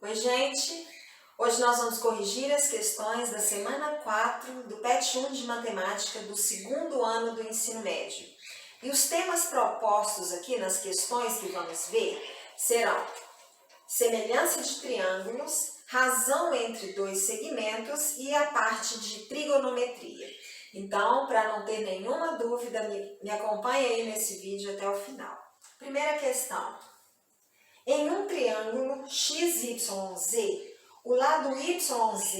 Oi, gente! Hoje nós vamos corrigir as questões da semana 4 do PET 1 de Matemática do segundo ano do ensino médio. E os temas propostos aqui nas questões que vamos ver serão semelhança de triângulos, razão entre dois segmentos e a parte de trigonometria. Então, para não ter nenhuma dúvida, me acompanhe aí nesse vídeo até o final. Primeira questão. Em um triângulo XYZ, o lado YZ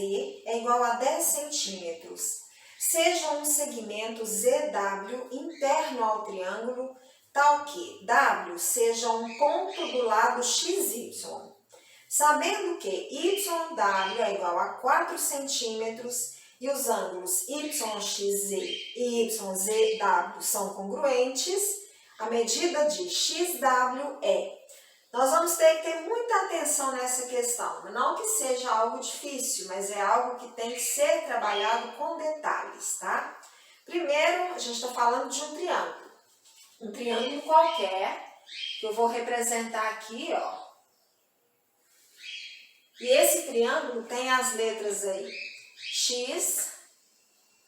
é igual a 10 centímetros. Seja um segmento ZW interno ao triângulo, tal que W seja um ponto do lado XY. Sabendo que YW é igual a 4 centímetros e os ângulos YXZ e YZW são congruentes, a medida de XW é... Nós vamos ter que ter muita atenção nessa questão, não que seja algo difícil, mas é algo que tem que ser trabalhado com detalhes, tá? Primeiro, a gente está falando de um triângulo. Um triângulo qualquer, que eu vou representar aqui, ó. E esse triângulo tem as letras aí, X,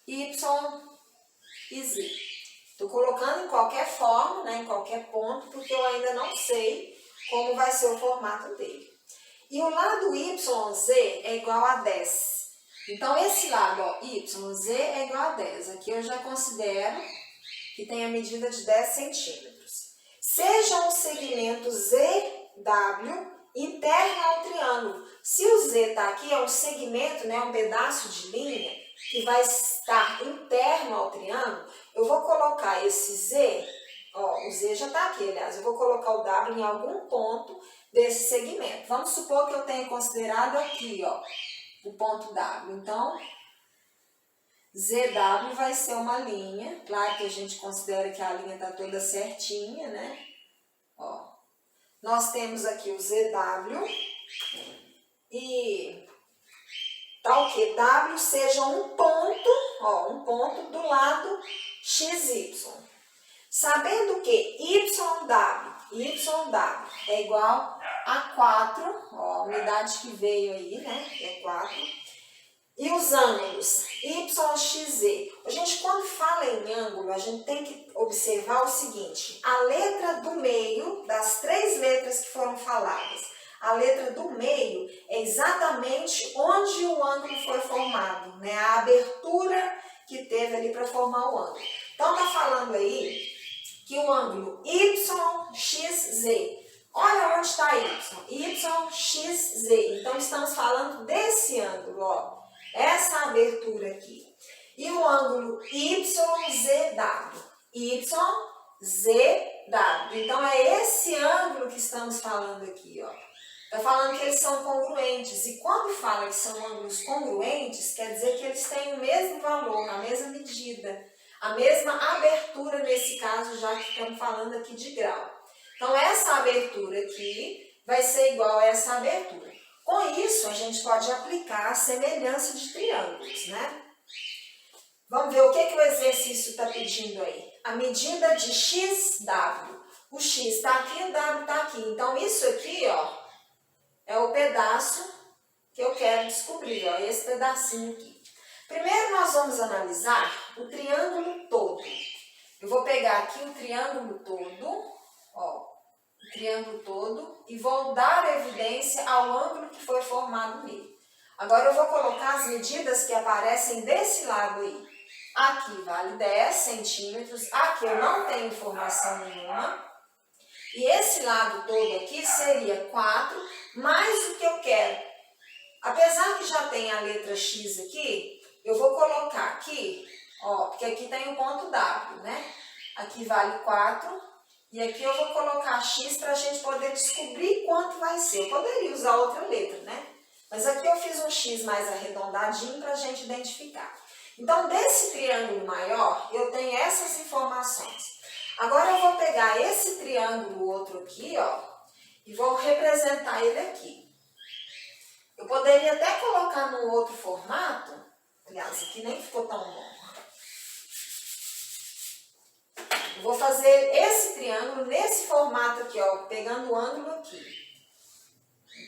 Y e Z. Estou colocando em qualquer forma, né, em qualquer ponto, porque eu ainda não sei como vai ser o formato dele. E o lado YZ é igual a 10. Então, esse lado, ó, YZ é igual a 10. Aqui eu já considero que tem a medida de 10 centímetros. Seja um segmento ZW interno ao triângulo. Se o Z está aqui, é um segmento, né, um pedaço de linha que vai estar interno ao triângulo, eu vou colocar esse Z... Ó, o Z já está aqui, aliás, eu vou colocar o W em algum ponto desse segmento. Vamos supor que eu tenha considerado aqui, ó, o ponto W. Então, ZW vai ser uma linha, claro que a gente considera que a linha está toda certinha, né? Ó, nós temos aqui o ZW e tal que W seja um ponto, ó, um ponto do lado XY. Sabendo que YW é igual a 4, ó, a unidade que veio aí, né, é 4, e os ângulos YXZ. A gente, quando fala em ângulo, a gente tem que observar o seguinte, a letra do meio, das 3 letras que foram faladas, a letra do meio é exatamente onde o ângulo foi formado, né, a abertura que teve ali para formar o ângulo. Então, tá falando aí que o ângulo YXZ, olha onde está YXZ, então estamos falando desse ângulo, ó, essa abertura aqui. E o ângulo YZW, então é esse ângulo que estamos falando aqui, ó. Está falando que eles são congruentes, e quando fala que são ângulos congruentes, quer dizer que eles têm o mesmo valor, a mesma medida, a mesma abertura nesse caso, já que estamos falando aqui de grau. Então, essa abertura aqui vai ser igual a essa abertura. Com isso, a gente pode aplicar a semelhança de triângulos, né? Vamos ver o que o exercício está pedindo aí. A medida de XW. O X está aqui, o W está aqui. Então, isso aqui, ó, é o pedaço que eu quero descobrir, ó, esse pedacinho aqui. Primeiro nós vamos analisar o triângulo todo. Eu vou pegar aqui o triângulo todo, ó, o triângulo todo, e vou dar evidência ao ângulo que foi formado nele. Agora eu vou colocar as medidas que aparecem desse lado aí. Aqui vale 10 centímetros, aqui eu não tenho informação nenhuma. E esse lado todo aqui seria 4, mais o que eu quero. Apesar que já tem a letra X aqui, eu vou colocar aqui, ó, porque aqui tem o ponto W, né? Aqui vale 4, e aqui eu vou colocar X para a gente poder descobrir quanto vai ser. Eu poderia usar outra letra, né? Mas aqui eu fiz um X mais arredondadinho para a gente identificar. Então, desse triângulo maior, eu tenho essas informações. Agora eu vou pegar esse triângulo outro aqui, ó, e vou representar ele aqui. Eu poderia até colocar num outro formato, aliás, aqui nem ficou tão bom. Eu vou fazer esse triângulo nesse formato aqui, ó, pegando o ângulo aqui.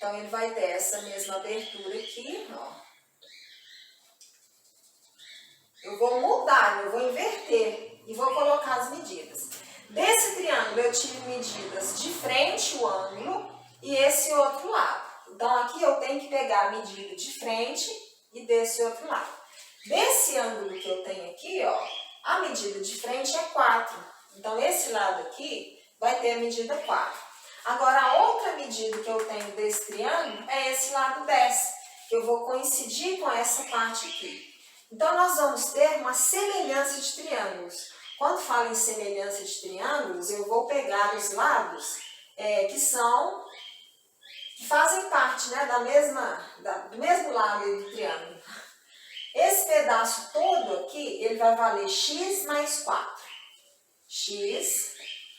Então, ele vai ter essa mesma abertura aqui, ó. Eu vou mudar, eu vou inverter e vou colocar as medidas. Desse triângulo, eu tive medidas de frente, o ângulo, e esse outro lado. Então, aqui eu tenho que pegar a medida de frente e desse outro lado. Desse ângulo que eu tenho aqui, ó, a medida de frente é 4. Então, esse lado aqui vai ter a medida 4. Agora, a outra medida que eu tenho desse triângulo é esse lado 10, que eu vou coincidir com essa parte aqui. Então, nós vamos ter uma semelhança de triângulos. Quando falo em semelhança de triângulos, eu vou pegar os lados que fazem parte, né, do mesmo lado do triângulo. Esse pedaço todo aqui, ele vai valer x mais 4. X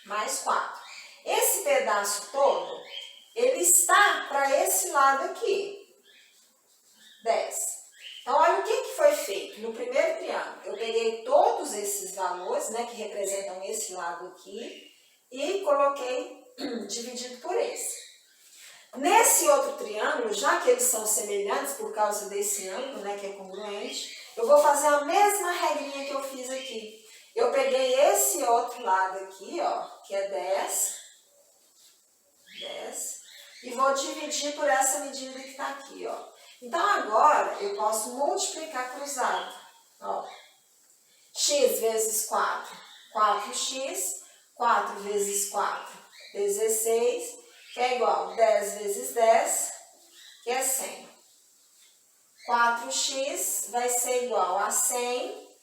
mais 4. Esse pedaço todo, ele está para esse lado aqui. 10. Então, olha o que foi feito no primeiro triângulo. Eu peguei todos esses valores, né, que representam esse lado aqui, e coloquei dividido por esse. Nesse outro triângulo, já que eles são semelhantes por causa desse ângulo, né, que é congruente, eu vou fazer a mesma regrinha que eu fiz aqui. Eu peguei esse outro lado aqui, ó, que é 10, e vou dividir por essa medida que está aqui, ó. Então, agora, eu posso multiplicar cruzado. Ó, x vezes 4, 4x, 4 vezes 4, 16, que é igual a 10 vezes 10, que é 100. 4x vai ser igual a 100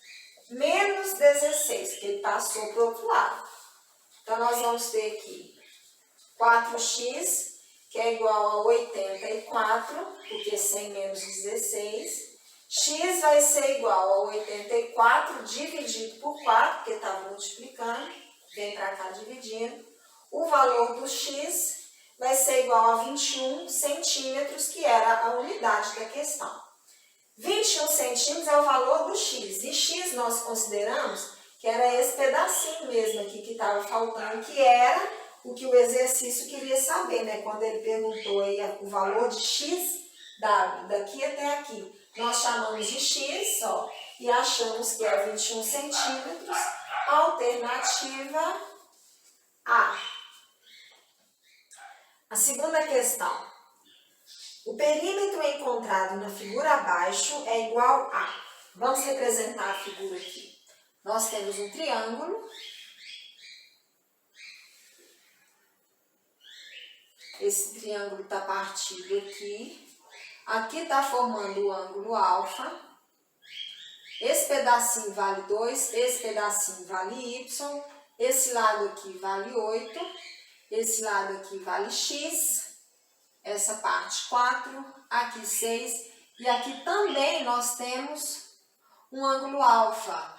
menos 16, porque ele passou para o outro lado. Então, nós vamos ter aqui 4x, que é igual a 84, porque 100 menos 16. X vai ser igual a 84 dividido por 4, porque estava multiplicando. Vem para cá dividindo. O valor do x vai ser igual a 21 centímetros, que era a unidade da questão. 21 centímetros é o valor do x. E x nós consideramos que era esse pedacinho mesmo aqui que estava faltando, que era o que o exercício queria saber, né? Quando ele perguntou aí o valor de x, daqui até aqui. Nós chamamos de x, ó, e achamos que é 21 centímetros. Alternativa A. A segunda questão. O perímetro encontrado na figura abaixo é igual a... Vamos representar a figura aqui. Nós temos um triângulo. Esse triângulo está partido aqui. Aqui está formando o ângulo alfa. Esse pedacinho vale 2, esse pedacinho vale y. Esse lado aqui vale 8. Esse lado aqui vale x. Essa parte 4. Aqui 6. E aqui também nós temos um ângulo alfa.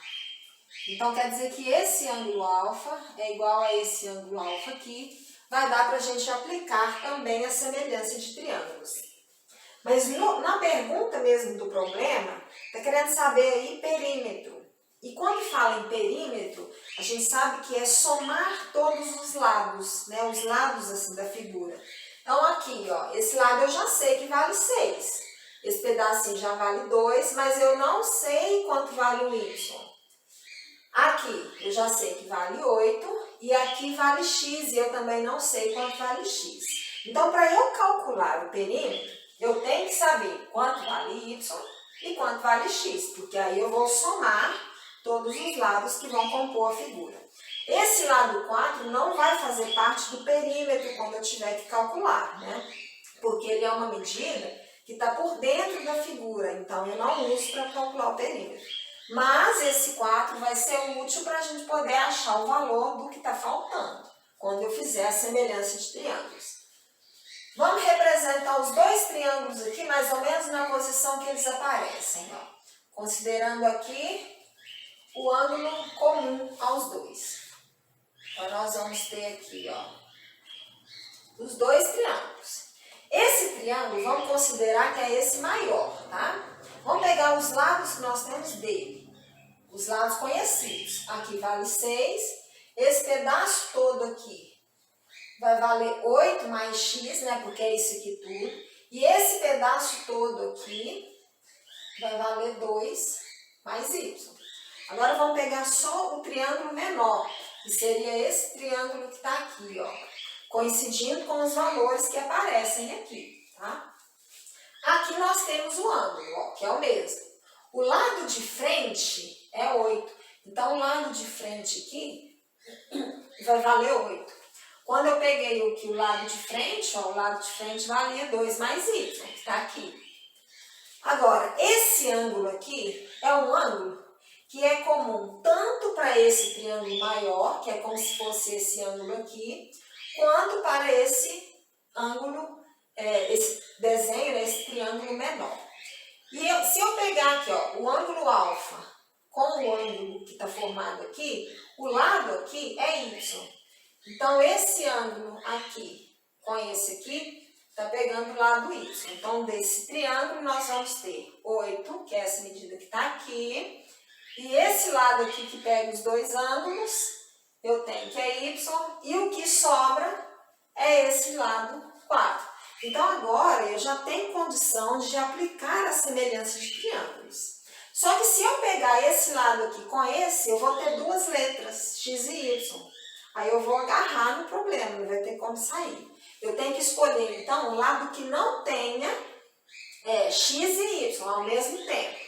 Então, quer dizer que esse ângulo alfa é igual a esse ângulo alfa aqui. Vai dar para a gente aplicar também a semelhança de triângulos. Mas na pergunta mesmo do problema, está querendo saber aí perímetro. E quando fala em perímetro, a gente sabe que é somar todos os lados, né? Os lados assim da figura. Então aqui, ó, esse lado eu já sei que vale 6. Esse pedacinho já vale 2, mas eu não sei quanto vale o y. Aqui eu já sei que vale 8 e aqui vale x e eu também não sei quanto vale x. Então, para eu calcular o perímetro, eu tenho que saber quanto vale y e quanto vale x, porque aí eu vou somar todos os lados que vão compor a figura. Esse lado 4 não vai fazer parte do perímetro quando eu tiver que calcular, né? Porque ele é uma medida que está por dentro da figura, então eu não uso para calcular o perímetro. Mas esse 4 vai ser útil para a gente poder achar o valor do que está faltando, quando eu fizer a semelhança de triângulos. Vamos representar os dois triângulos aqui, mais ou menos na posição que eles aparecem, ó. Considerando aqui o ângulo comum aos dois. Então, nós vamos ter aqui, ó, os dois triângulos. Esse triângulo, vamos considerar que é esse maior, tá? Vamos pegar os lados que nós temos dele, os lados conhecidos. Aqui vale 6, esse pedaço todo aqui vai valer 8 mais x, né? Porque é isso aqui tudo. E esse pedaço todo aqui vai valer 2 mais y. Agora vamos pegar só o triângulo menor, que seria esse triângulo que está aqui, ó, coincidindo com os valores que aparecem aqui, tá? Aqui nós temos o ângulo, ó, que é o mesmo. O lado de frente é 8. Então, o lado de frente aqui vai valer 8. Quando eu peguei aqui o lado de frente, ó, o lado de frente valia 2 mais y, que está aqui. Agora, esse ângulo aqui é um ângulo que é comum tanto para esse triângulo maior, que é como se fosse esse ângulo aqui, quanto para esse ângulo, esse desenho, esse triângulo menor. E se eu pegar aqui, ó, o ângulo alfa com o ângulo que está formado aqui, o lado aqui é y. Então, esse ângulo aqui com esse aqui está pegando o lado y. Então, desse triângulo, nós vamos ter 8, que é essa medida que está aqui. E esse lado aqui que pega os dois ângulos, eu tenho que é y. E o que sobra é esse lado 4. Então, agora, eu já tenho condição de aplicar a semelhança de triângulos. Só que se eu pegar esse lado aqui com esse, eu vou ter duas letras, x e y. Aí eu vou agarrar no problema, não vai ter como sair. Eu tenho que escolher, então, um lado que não tenha x e y ao mesmo tempo.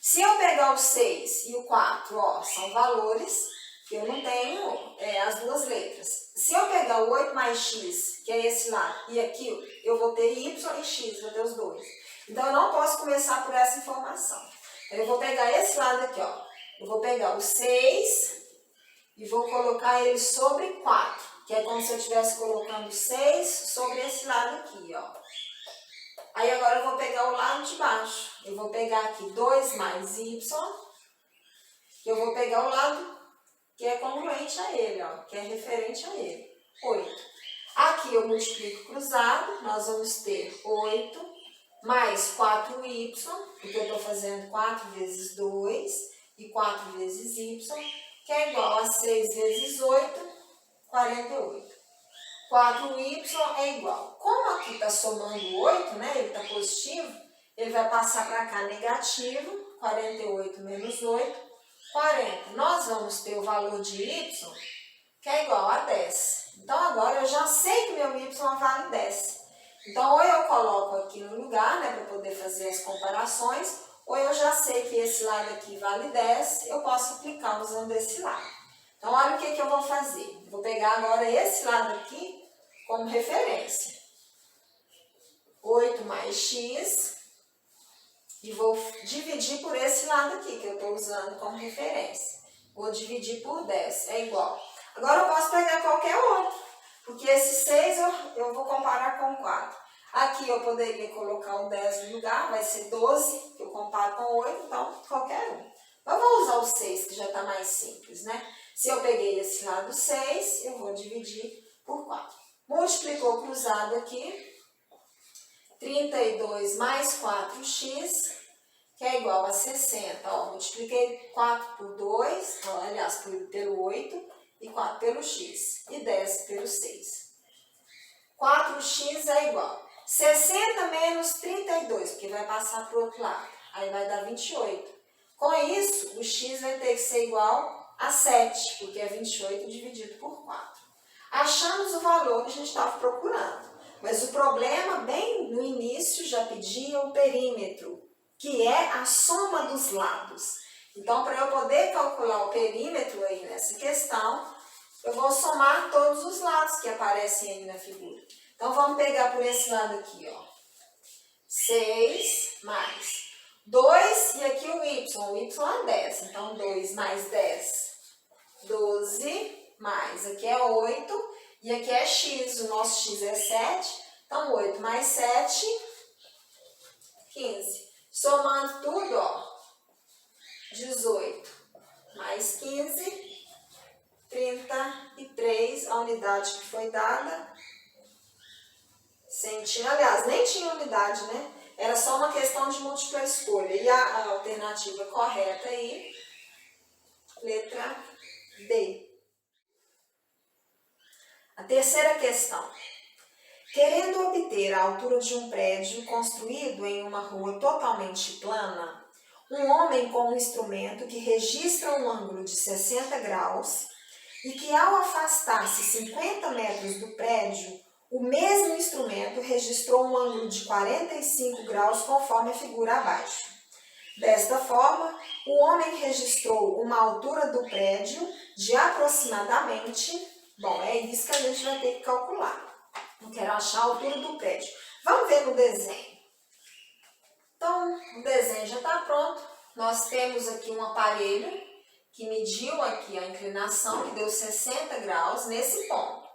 Se eu pegar o 6 e o 4, ó, são valores que eu não tenho as duas letras. Se eu pegar o 8 mais x, que é esse lado, e aqui, eu vou ter y e x, vou ter os dois. Então, eu não posso começar por essa informação. Eu vou pegar esse lado aqui, ó. Eu vou pegar o 6 e vou colocar ele sobre 4, que é como se eu estivesse colocando 6 sobre esse lado aqui, ó. Aí agora eu vou pegar o lado de baixo. Eu vou pegar aqui 2 mais y, que eu vou pegar o lado que é congruente a ele, ó, que é referente a ele, 8. Aqui eu multiplico cruzado, nós vamos ter 8 mais 4y, porque eu estou fazendo 4 vezes 2 e 4 vezes y, que é igual a 6 vezes 8, 48. 4y é igual. Como aqui está somando 8, né, ele está positivo, ele vai passar para cá negativo, 48 menos 8, 40. Nós vamos ter o valor de y, que é igual a 10. Então, agora eu já sei que meu y vale 10. Então, ou eu coloco aqui no lugar, né, para poder fazer as comparações, ou eu já sei que esse lado aqui vale 10, eu posso aplicar usando esse lado. Então, olha o que eu vou fazer. Eu vou pegar agora esse lado aqui como referência. 8 mais x e vou dividir por esse lado aqui, que eu estou usando como referência. Vou dividir por 10, é igual. Agora eu posso pegar qualquer outro, porque esse 6 eu vou comparar com 4. Aqui eu poderia colocar o 10 no lugar, vai ser 12, que eu comparo com 8, então qualquer um. Eu vou usar o 6, que já está mais simples, né? Se eu peguei esse lado 6, eu vou dividir por 4. Multiplicou cruzado aqui, 32 mais 4x, que é igual a 60. Ó, multipliquei 4 por 2, ó, aliás, pelo 8, e 4 pelo x, e 10 pelo 6. 4x é igual. 60 menos 32, porque vai passar para o outro lado, aí vai dar 28. Com isso, o x vai ter que ser igual a 7, porque é 28 dividido por 4. Achamos o valor que a gente estava procurando, mas o problema, bem no início, já pedia o perímetro, que é a soma dos lados. Então, para eu poder calcular o perímetro aí nessa questão, eu vou somar todos os lados que aparecem aí na figura. Então, vamos pegar por esse lado aqui, ó. 6 mais 2, e aqui o y é 10. Então, 2 mais 10, 12, mais aqui é 8, e aqui é x, o nosso x é 7. Então, 8 mais 7, 15. Somando tudo, ó, 18 mais 15, 33, a unidade que foi dada, centímetro. Aliás, nem tinha unidade, né? Era só uma questão de múltipla escolha. E a alternativa correta aí, letra D. A terceira questão. Querendo obter a altura de um prédio construído em uma rua totalmente plana, um homem com um instrumento que registra um ângulo de 60 graus e que ao afastar-se 50 metros do prédio, o mesmo instrumento registrou um ângulo de 45 graus conforme a figura abaixo. Desta forma, o homem registrou uma altura do prédio de aproximadamente, é isso que a gente vai ter que calcular. Eu quero achar a altura do prédio. Vamos ver no desenho. Então, o desenho já está pronto. Nós temos aqui um aparelho que mediu aqui a inclinação, que deu 60 graus nesse ponto.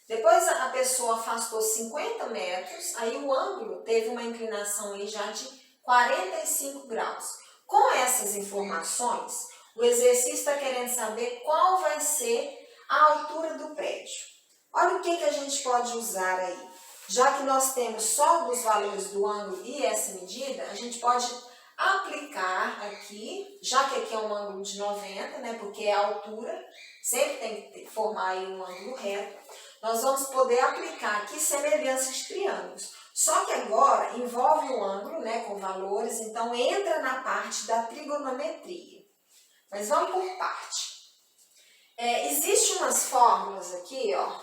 Depois a pessoa afastou 50 metros, aí o ângulo teve uma inclinação aí já de 45 graus. Com essas informações, o exercício está querendo saber qual vai ser a altura do prédio. Olha o que a gente pode usar aí. Já que nós temos só os valores do ângulo e essa medida, a gente pode aplicar aqui, já que aqui é um ângulo de 90, né, porque é a altura, sempre tem que formar aí um ângulo reto, nós vamos poder aplicar aqui semelhanças de triângulos. Só que agora envolve o ângulo, né, com valores, então entra na parte da trigonometria. Mas vamos por parte. Existem umas fórmulas aqui, ó.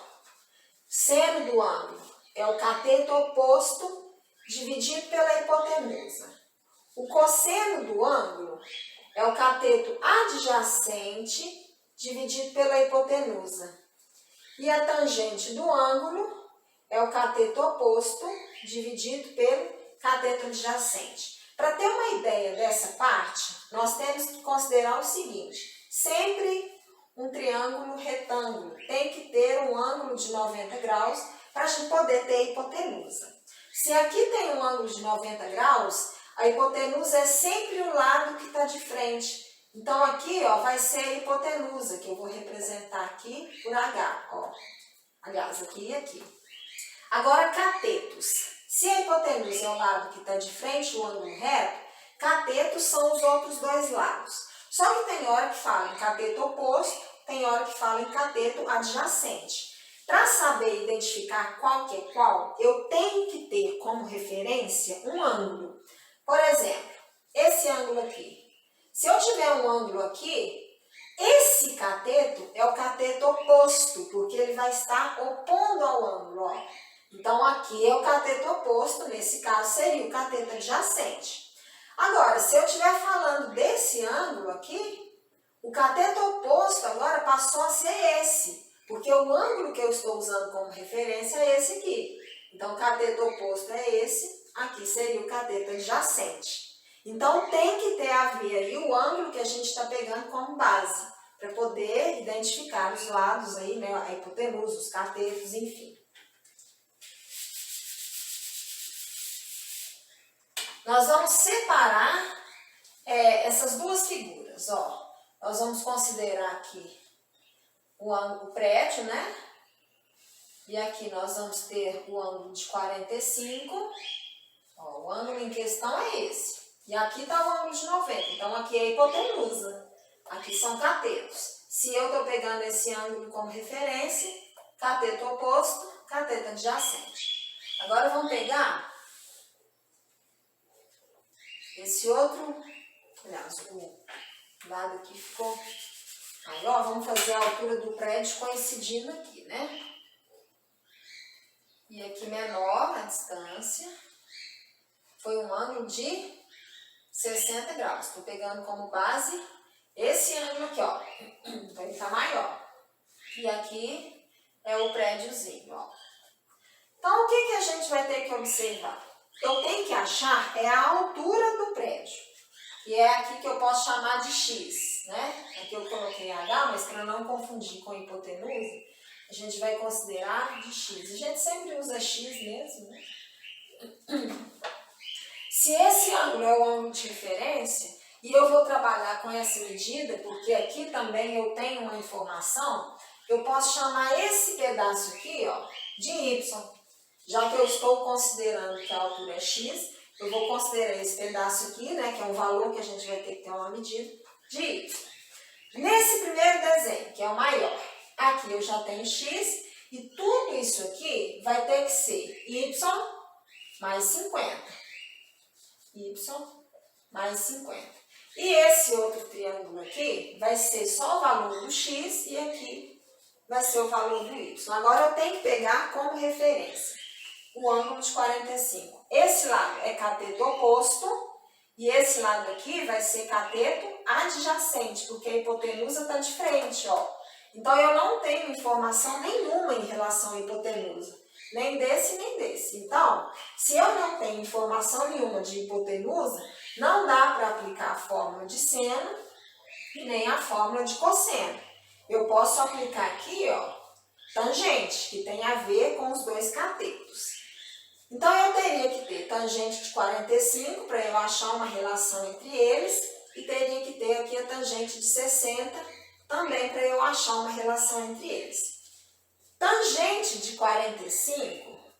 Seno do ângulo é o cateto oposto dividido pela hipotenusa. O cosseno do ângulo é o cateto adjacente dividido pela hipotenusa. E a tangente do ângulo é o cateto oposto dividido pelo cateto adjacente. Para ter uma ideia dessa parte, nós temos que considerar o seguinte: sempre um triângulo retângulo tem que ter um ângulo de 90 graus para a gente poder ter a hipotenusa. Se aqui tem um ângulo de 90 graus, a hipotenusa é sempre o lado que está de frente. Então aqui, ó, vai ser a hipotenusa, que eu vou representar aqui por H, ó. Aliás, aqui e aqui. Agora, catetos. Se a hipotenusa é o lado que está de frente, o ângulo reto, catetos são os outros dois lados. Só que tem hora que fala em cateto oposto, tem hora que fala em cateto adjacente. Para saber identificar qual que é qual, eu tenho que ter como referência um ângulo. Por exemplo, esse ângulo aqui. Se eu tiver um ângulo aqui, esse cateto é o cateto oposto, porque ele vai estar opondo ao ângulo, ó. Então, aqui é o cateto oposto, nesse caso seria o cateto adjacente. Agora, se eu estiver falando desse ângulo aqui, o cateto oposto agora passou a ser esse, porque o ângulo que eu estou usando como referência é esse aqui. Então, o cateto oposto é esse, aqui seria o cateto adjacente. Então, tem que ter a ver aí o ângulo que a gente está pegando como base, para poder identificar os lados aí, né, a hipotenusa, os catetos, enfim. Nós vamos separar essas duas figuras, ó. Nós vamos considerar aqui o ângulo prédio, né? E aqui nós vamos ter o ângulo de 45. Ó, o ângulo em questão é esse. E aqui está o ângulo de 90. Então, aqui é a hipotenusa. Aqui são catetos. Se eu estou pegando esse ângulo como referência, cateto oposto, cateto adjacente. Agora, vamos pegar esse outro, aliás, o lado aqui ficou. Aí, ó, vamos fazer a altura do prédio coincidindo aqui, né? E aqui menor a distância. Foi um ângulo de 60 graus. Estou pegando como base esse ângulo aqui, ó. Então, ele está maior. E aqui é o prédiozinho, ó. Então, o que a gente vai ter que observar? Eu tenho que achar a altura do prédio. E é aqui que eu posso chamar de X, né? Aqui eu coloquei H, mas para não confundir com hipotenusa, a gente vai considerar de X. A gente sempre usa X mesmo, né? Se esse ângulo é o ângulo de referência, e eu vou trabalhar com essa medida, porque aqui também eu tenho uma informação, eu posso chamar esse pedaço aqui, ó, de Y. Já que eu estou considerando que a altura é X, eu vou considerar esse pedaço aqui, né, que é um valor que a gente vai ter que ter uma medida, de Y. Nesse primeiro desenho, que é o maior, aqui eu já tenho X, E tudo isso aqui vai ter que ser y mais 50. Y mais 50. E esse outro triângulo aqui vai ser só o valor do x e aqui vai ser o valor do y. Agora eu tenho que pegar como referência o ângulo de 45. Esse lado é cateto oposto e esse lado aqui vai ser cateto adjacente, porque a hipotenusa está de frente, ó. Então eu não tenho informação nenhuma em relação à hipotenusa, nem desse nem desse. Então, se eu não tenho informação nenhuma de hipotenusa, não dá para aplicar a fórmula de seno e nem a fórmula de cosseno. Eu posso aplicar aqui, ó, tangente, que tem a ver com os dois catetos. Então, eu teria que ter tangente de 45 para eu achar uma relação entre eles e teria que ter aqui a tangente de 60 também para eu achar uma relação entre eles. Tangente de 45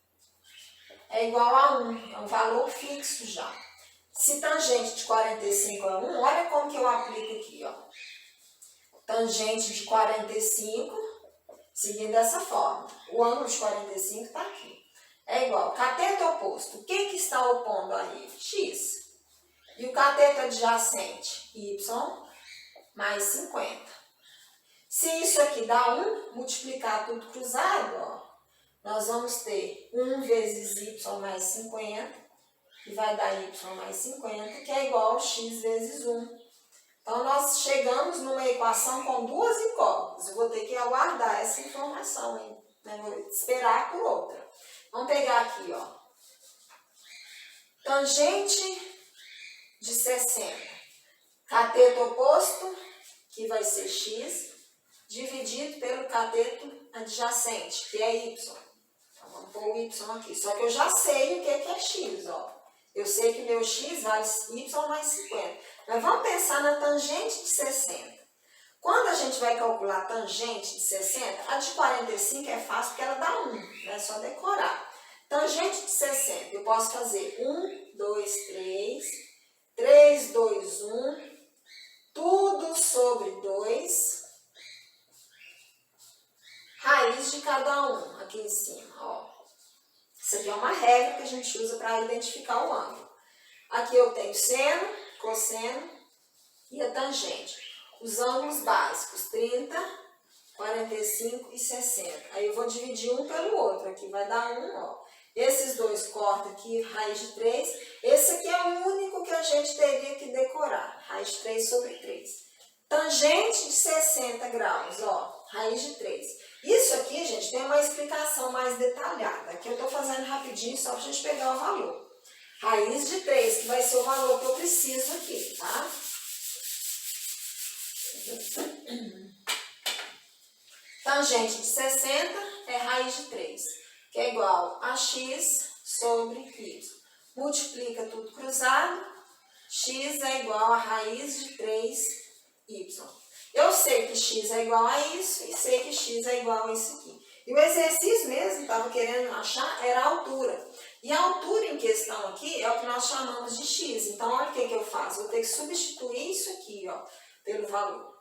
é igual a 1, é um valor fixo já. Se tangente de 45 é 1, olha como que eu aplico aqui, ó. Tangente de 45, seguindo essa forma. O ângulo de 45 está aqui. É igual, cateto oposto, o que está opondo a ele? X. E o cateto adjacente? Y mais 50. Se isso aqui dá 1, multiplicar tudo cruzado, ó, nós vamos ter 1 vezes y mais 50, que vai dar y mais 50, que é igual a x vezes 1. Então, nós chegamos numa equação com duas incógnitas. Eu vou ter que aguardar essa informação, hein? Vou esperar por outra. Vamos pegar aqui, ó. Tangente de 60. Cateto oposto, que vai ser x, dividido pelo cateto adjacente, que é y. Então, vamos pôr o y aqui. Só que eu já sei o que é x, ó. Eu sei que meu x vale y mais 50. Mas vamos pensar na tangente de 60. Quando a gente vai calcular a tangente de 60, a de 45 é fácil porque ela dá 1, né? É só decorar. Tangente de 60, eu posso fazer 1, 2, 3, 3, 2, 1, tudo sobre 2, raiz de cada um, aqui em cima, ó. Isso aqui é uma regra que a gente usa para identificar o ângulo. Aqui eu tenho seno, cosseno e a tangente. Os ângulos básicos, 30, 45 e 60. Aí eu vou dividir um pelo outro, aqui vai dar 1, ó. Esses dois cortam aqui, raiz de 3. Esse aqui é o único que a gente teria que decorar, raiz de 3 sobre 3. Tangente de 60 graus, ó, raiz de 3. Isso aqui, gente, tem uma explicação mais detalhada. Aqui eu estou fazendo rapidinho só para a gente pegar o valor. Raiz de 3, que vai ser o valor que eu preciso aqui, tá? Tangente de 60 é raiz de 3, que é igual a x sobre y. Multiplica tudo cruzado, x é igual a raiz de 3y. Eu sei que x é igual a isso e sei que x é igual a isso aqui. E o exercício mesmo, estava querendo achar, era a altura. E a altura em questão aqui é o que nós chamamos de x. Então, olha o que eu faço. Vou ter que substituir isso aqui, ó, pelo valor.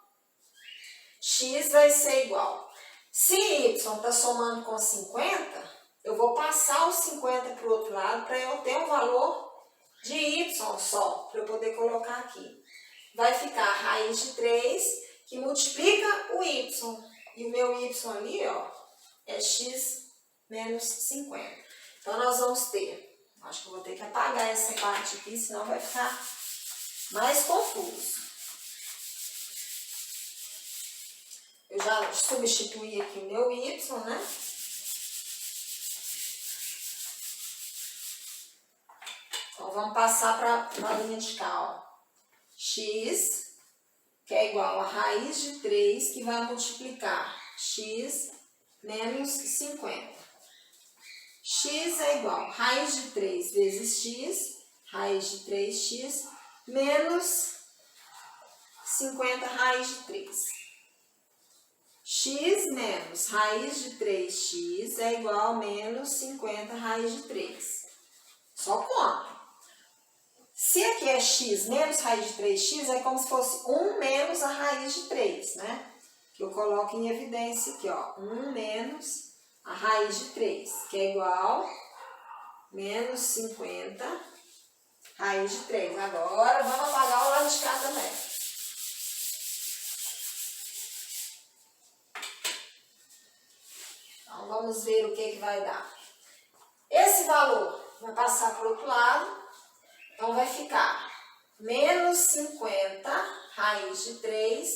X vai ser igual. Se y está somando com 50, eu vou passar os 50 para o outro lado para eu ter um valor de y só, para eu poder colocar aqui. Vai ficar a raiz de 3, que multiplica o y. E o meu y ali, ó, é x menos 50. Então, nós vamos ter, acho que eu vou ter que apagar essa parte aqui, senão vai ficar mais confuso. Eu já substituí aqui o meu y, né? Então, vamos passar para a linha de cá, ó. X, que é igual a raiz de 3, que vai multiplicar x menos 50. X é igual a raiz de 3 vezes x, raiz de 3x, menos 50 raiz de 3. X menos raiz de 3x é igual a menos 50 raiz de 3. Só conta. Se aqui é x menos raiz de 3x, é como se fosse 1 menos a raiz de 3, né? Que eu coloco em evidência aqui, ó. 1 menos a raiz de 3, que é igual a menos 50 raiz de 3. Agora, vamos apagar o lado de cá também. Então, vamos ver o que vai dar. Esse valor vai passar para o outro lado, então vai ficar menos 50 raiz de 3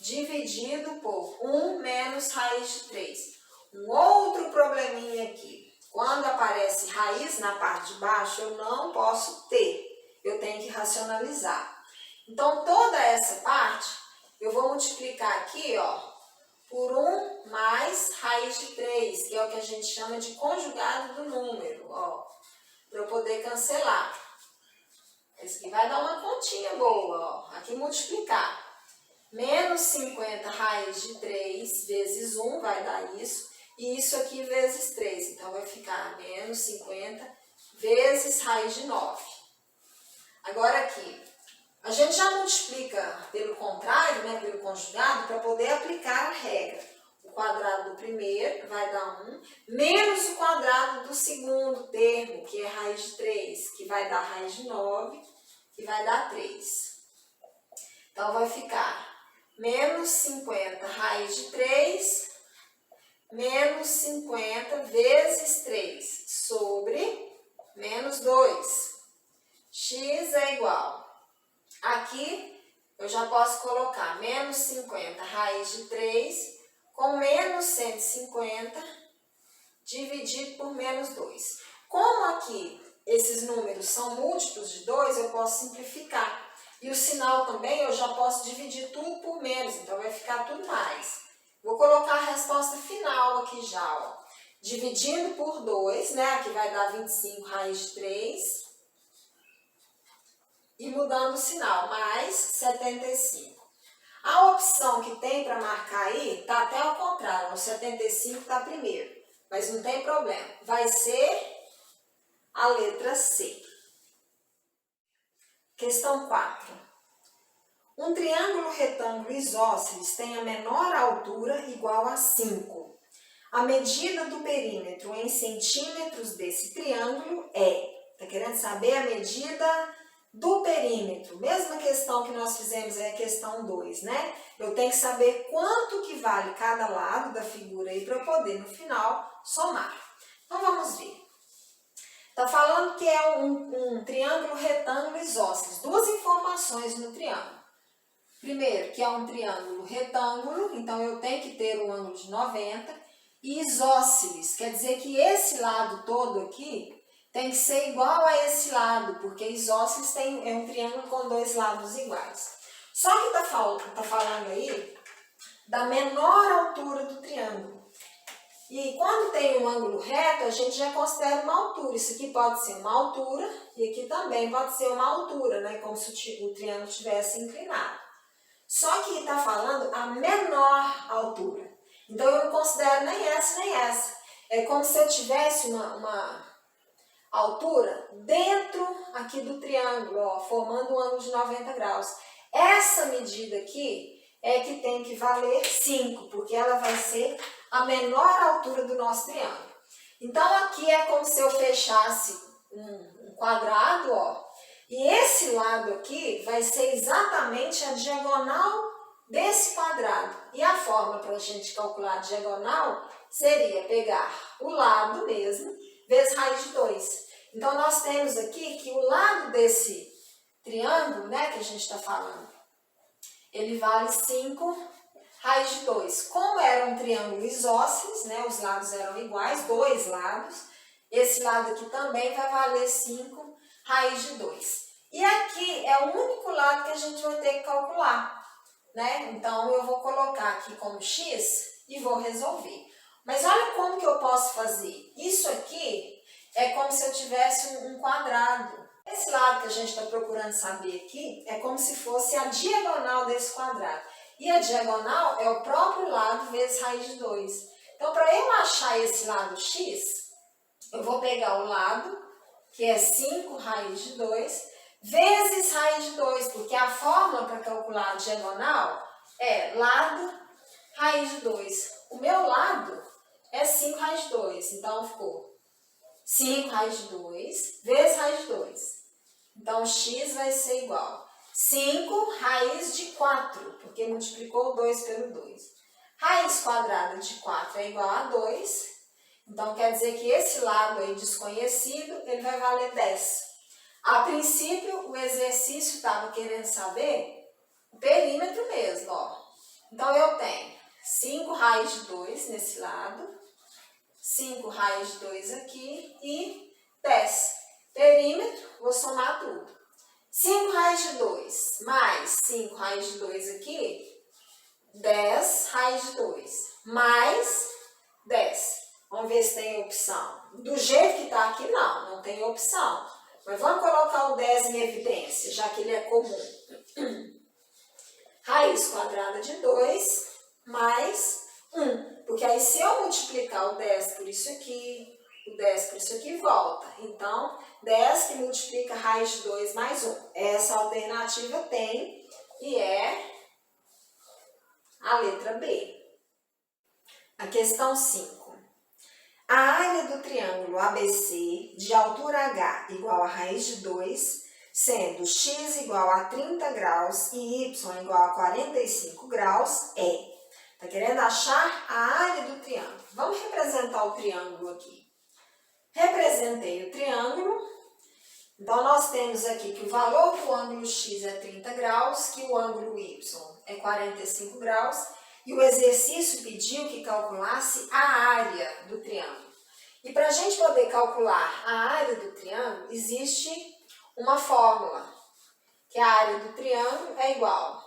dividido por 1 menos raiz de 3. Um outro probleminha aqui. Quando aparece raiz na parte de baixo, eu não posso ter. Eu tenho que racionalizar. Então, toda essa parte, eu vou multiplicar aqui, ó, por 1 mais raiz de 3, que é o que a gente chama de conjugado do número, ó, para eu poder cancelar. Esse aqui vai dar uma continha boa, ó. Aqui multiplicar. Menos 50 raiz de 3 vezes 1 vai dar isso. E isso aqui vezes 3. Então, vai ficar menos 50 vezes raiz de 9. Agora aqui, a gente já multiplica pelo contrário, né, pelo conjugado, para poder aplicar a regra. O quadrado do primeiro vai dar 1, menos o quadrado do segundo termo, que é raiz de 3, que vai dar raiz de 9, que vai dar 3. Então, vai ficar menos 50 raiz de 3, menos 50 vezes 3, sobre menos 2. X é igual. Aqui, eu já posso colocar menos 50 raiz de 3 com menos 150 dividido por menos 2. Como aqui esses números são múltiplos de 2, eu posso simplificar. E o sinal também eu já posso dividir tudo por menos, então vai ficar tudo mais. Vou colocar a resposta final aqui já, ó. Dividindo por 2, né? Aqui vai dar 25 raiz de 3. E mudando o sinal, mais 75. A opção que tem para marcar aí, tá até ao contrário, o 75 está primeiro, mas não tem problema. Vai ser a letra C. Questão 4. Um triângulo retângulo isósceles tem a menor altura igual a 5. A medida do perímetro em centímetros desse triângulo é... Está querendo saber a medida do perímetro? Mesma questão que nós fizemos é a questão 2, né? Eu tenho que saber quanto que vale cada lado da figura aí para eu poder, no final, somar. Então, vamos ver. Está falando que é um triângulo retângulo isósceles. Duas informações no triângulo. Primeiro, que é um triângulo retângulo, então eu tenho que ter um ângulo de 90. E isósceles, quer dizer que esse lado todo aqui tem que ser igual a esse lado, porque isósceles é um triângulo com dois lados iguais. Só que está falando aí da menor altura do triângulo. E quando tem um ângulo reto, a gente já considera uma altura. Isso aqui pode ser uma altura e aqui também pode ser uma altura, né? Como se o triângulo estivesse inclinado. Só que está falando a menor altura. Então, eu não considero nem essa nem essa. É como se eu tivesse uma altura dentro aqui do triângulo, ó, formando um ângulo de 90 graus. Essa medida aqui é que tem que valer 5, porque ela vai ser a menor altura do nosso triângulo. Então, aqui é como se eu fechasse um quadrado, ó, e esse lado aqui vai ser exatamente a diagonal desse quadrado. E a forma para a gente calcular a diagonal seria pegar o lado mesmo, vezes raiz de 2. Então, nós temos aqui que o lado desse triângulo, né, que a gente está falando, ele vale 5 raiz de 2. Como era um triângulo isósceles, né, os lados eram iguais, dois lados, esse lado aqui também vai valer 5 raiz de 2. E aqui é o único lado que a gente vai ter que calcular, né? Então, eu vou colocar aqui como x e vou resolver. Mas olha como que eu posso fazer. Isso aqui é como se eu tivesse um quadrado. Esse lado que a gente está procurando saber aqui é como se fosse a diagonal desse quadrado. E a diagonal é o próprio lado vezes raiz de 2. Então, para eu achar esse lado x, eu vou pegar o lado, que é 5 raiz de 2, vezes raiz de 2, porque a fórmula para calcular a diagonal é lado raiz de 2. O meu lado é 5 raiz de 2. Então, ficou 5 raiz de 2 vezes raiz de 2. Então, x vai ser igual a 5 raiz de 4, porque multiplicou o 2 pelo 2. Raiz quadrada de 4 é igual a 2. Então, quer dizer que esse lado aí desconhecido, ele vai valer 10. A princípio, o exercício estava querendo saber o perímetro mesmo, ó. Então, eu tenho 5 raiz de 2 nesse lado, 5 raiz de 2 aqui e 10. Perímetro, vou somar tudo. 5 raiz de 2 mais 5 raiz de 2 aqui, 10 raiz de 2 mais 10. Vamos ver se tem opção. Do jeito que está aqui, não tem opção. Mas vamos colocar o 10 em evidência, já que ele é comum. Raiz quadrada de 2 mais 1. Porque aí, se eu multiplicar o 10 por isso aqui, o 10 por isso aqui, volta. Então, 10 que multiplica raiz de 2 mais 1. Essa alternativa tem e é a letra B. A questão 5. A área do triângulo ABC de altura H igual a raiz de 2, sendo x igual a 30 graus e y igual a 45 graus, é. Está querendo achar a área do triângulo. Vamos representar o triângulo aqui. Representei o triângulo. Então, nós temos aqui que o valor do ângulo x é 30 graus, que o ângulo y é 45 graus, e o exercício pediu que calculasse a área do triângulo. E para a gente poder calcular a área do triângulo, existe uma fórmula, que a área do triângulo é igual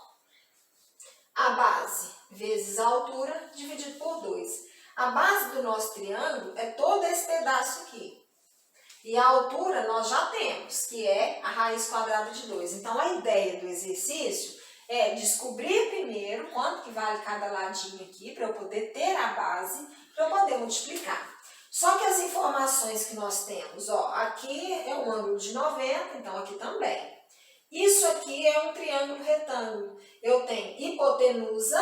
a base vezes a altura dividido por 2. A base do nosso triângulo é todo esse pedaço aqui. E a altura nós já temos, que é a raiz quadrada de 2. Então, a ideia do exercício é descobrir primeiro quanto que vale cada ladinho aqui, para eu poder ter a base, para eu poder multiplicar. Só que as informações que nós temos, ó, aqui é um ângulo de 90, então aqui também. Isso aqui é um triângulo retângulo. Eu tenho hipotenusa,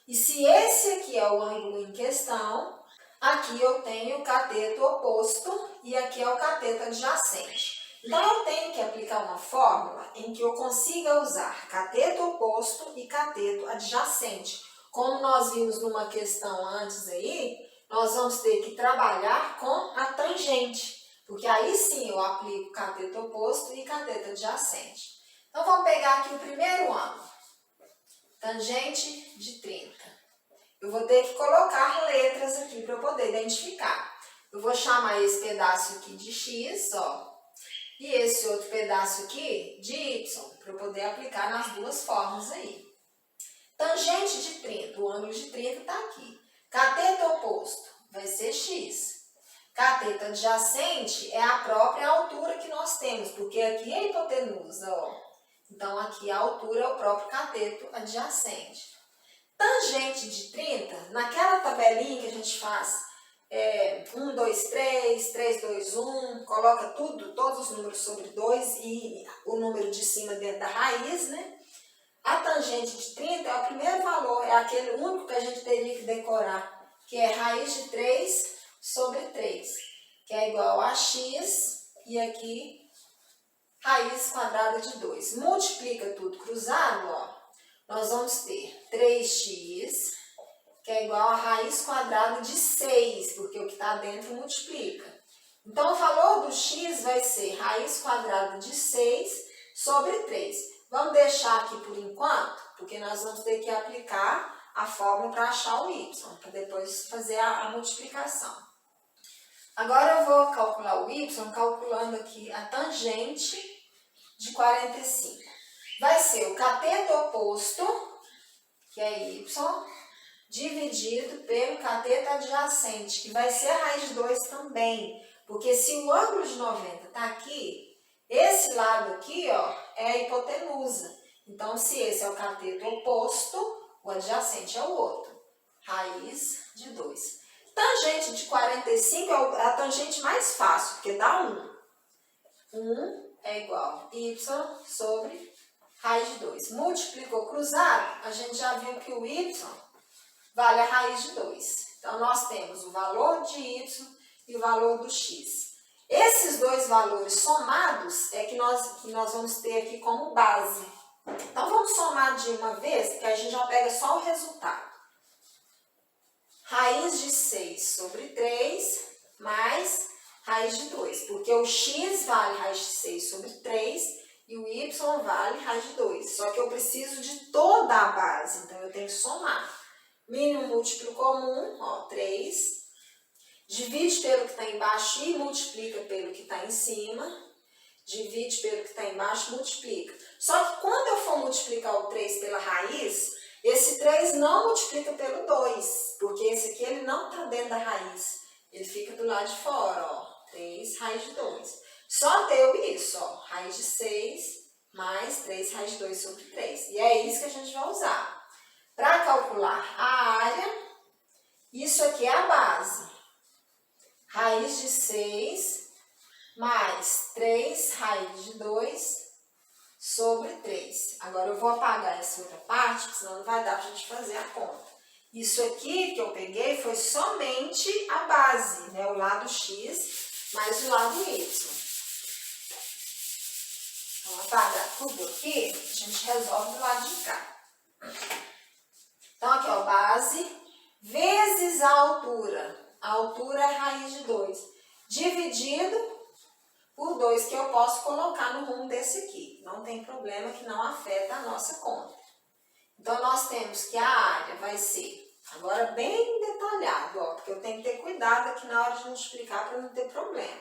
e se esse aqui é o ângulo em questão, aqui eu tenho o cateto oposto e aqui é o cateto adjacente. Então, eu tenho que aplicar uma fórmula em que eu consiga usar cateto oposto e cateto adjacente. Como nós vimos numa questão antes aí, nós vamos ter que trabalhar com a tangente, porque aí sim eu aplico cateto oposto e cateto adjacente. Então, vamos pegar aqui o primeiro ângulo, tangente de 30. Eu vou ter que colocar letras aqui para eu poder identificar. Eu vou chamar esse pedaço aqui de x, ó, e esse outro pedaço aqui de y, para eu poder aplicar nas duas formas aí. Tangente de 30, o ângulo de 30 está aqui. Cateto oposto vai ser x. Cateto adjacente é a própria altura que nós temos, porque aqui é a hipotenusa, ó. Então, aqui a altura é o próprio cateto adjacente. Tangente de 30, naquela tabelinha que a gente faz, 1, 2, 3, 3, 2, 1, coloca tudo, todos os números sobre 2 e o número de cima dentro da raiz, né? A tangente de 30 é o primeiro valor, é aquele único que a gente teria que decorar, que é raiz de 3 sobre 3, que é igual a x e aqui raiz quadrada de 2. Multiplica tudo cruzado, ó, nós vamos ter 3x, que é igual a raiz quadrada de 6, porque o que está dentro multiplica. Então, o valor do x vai ser raiz quadrada de 6 sobre 3. Vamos deixar aqui por enquanto, porque nós vamos ter que aplicar a fórmula para achar o y, para depois fazer a multiplicação. Agora eu vou calcular o y, calculando aqui a tangente de 45. Vai ser o cateto oposto, que é y, dividido pelo cateto adjacente, que vai ser a raiz de 2 também. Porque se o ângulo de 90 está aqui, esse lado aqui, ó, é a hipotenusa. Então, se esse é o cateto oposto, o adjacente é o outro. Raiz de 2. Tangente de 45 é a tangente mais fácil, porque dá 1. 1 é igual a y sobre raiz de 2. Multiplicou cruzado, a gente já viu que o y vale a raiz de 2. Então, nós temos o valor de y e o valor do x. Esses dois valores somados é que nós vamos ter aqui como base. Então, vamos somar de uma vez, que a gente já pega só o resultado. Raiz de 6 sobre 3 mais raiz de 2, porque o x vale raiz de 6 sobre 3 e o y vale raiz de 2. Só que eu preciso de toda a base, então eu tenho que somar. Mínimo múltiplo comum, ó, 3. Divide pelo que está embaixo e multiplica pelo que está em cima. Divide pelo que está embaixo, multiplica. Só que quando eu for multiplicar o 3 pela raiz, esse 3 não multiplica pelo 2, porque esse aqui ele não está dentro da raiz. Ele fica do lado de fora, ó. 3 raiz de 2. Só deu isso, ó. Raiz de 6 mais 3 raiz de 2 sobre 3. E é isso que a gente vai usar. Para calcular a área, isso aqui é a base. Raiz de 6 mais 3 raiz de 2 sobre 3. Agora eu vou apagar essa outra parte, porque senão não vai dar para a gente fazer a conta. Isso aqui que eu peguei foi somente a base, né? O lado x mais o lado y. Vamos apagar tudo aqui, a gente resolve do lado de cá. Então aqui, ó, base vezes a altura. A altura é raiz de 2, dividido por 2, que eu posso colocar no rumo desse aqui. Não tem problema, que não afeta a nossa conta. Então, nós temos que a área vai ser, agora bem detalhado, ó, porque eu tenho que ter cuidado aqui na hora de multiplicar para não ter problema.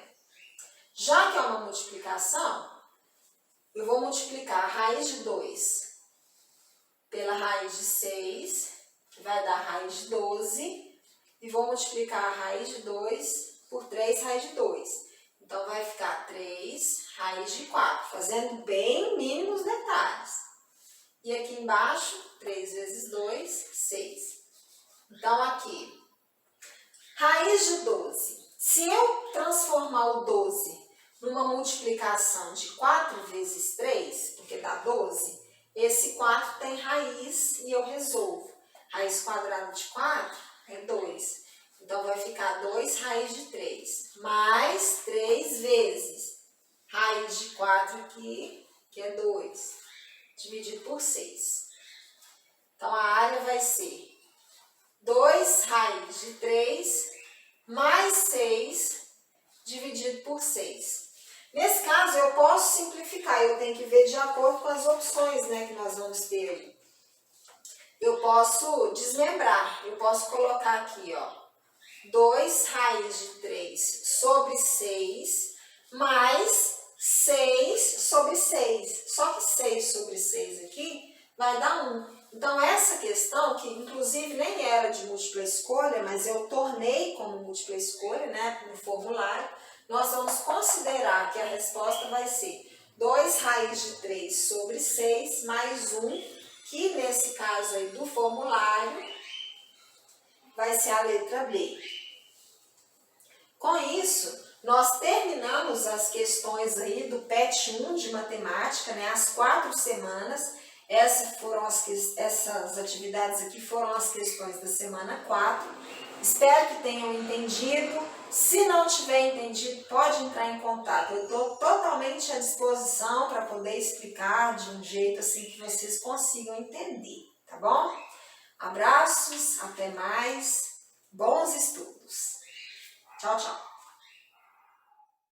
Já que é uma multiplicação, eu vou multiplicar a raiz de 2 pela raiz de 6, que vai dar raiz de 12, e vou multiplicar a raiz de 2 por 3 raiz de 2. Então, vai ficar 3 raiz de 4, fazendo bem mínimos detalhes. E aqui embaixo, 3 vezes 2, 6. Então, aqui, raiz de 12. Se eu transformar o 12 numa multiplicação de 4 vezes 3, porque dá 12, esse 4 tem raiz e eu resolvo. Raiz quadrada de 4 é 2. Então, vai ficar 2 raiz de 3, mais 3 vezes raiz de 4 aqui, que é 2, dividido por 6. Então, a área vai ser 2 raiz de 3 mais 6 dividido por 6. Nesse caso, eu posso simplificar, eu tenho que ver de acordo com as opções, né, que nós vamos ter ali. Eu posso desmembrar, eu posso colocar aqui, ó, 2 raiz de 3 sobre 6, mais 6 sobre 6. Só que 6 sobre 6 aqui vai dar 1. Então, essa questão, que inclusive nem era de múltipla escolha, mas eu tornei como múltipla escolha, né, no formulário, nós vamos considerar que a resposta vai ser 2 raiz de 3 sobre 6 mais 1, que nesse caso aí do formulário vai ser a letra B. Com isso, nós terminamos as questões aí do PET 1 de matemática, né, as 4 semanas. Essas atividades aqui foram as questões da semana 4. Espero que tenham entendido. Se não tiver entendido, pode entrar em contato. Eu estou totalmente à disposição para poder explicar de um jeito assim que vocês consigam entender, tá bom? Abraços, até mais, bons estudos. Tchau, tchau.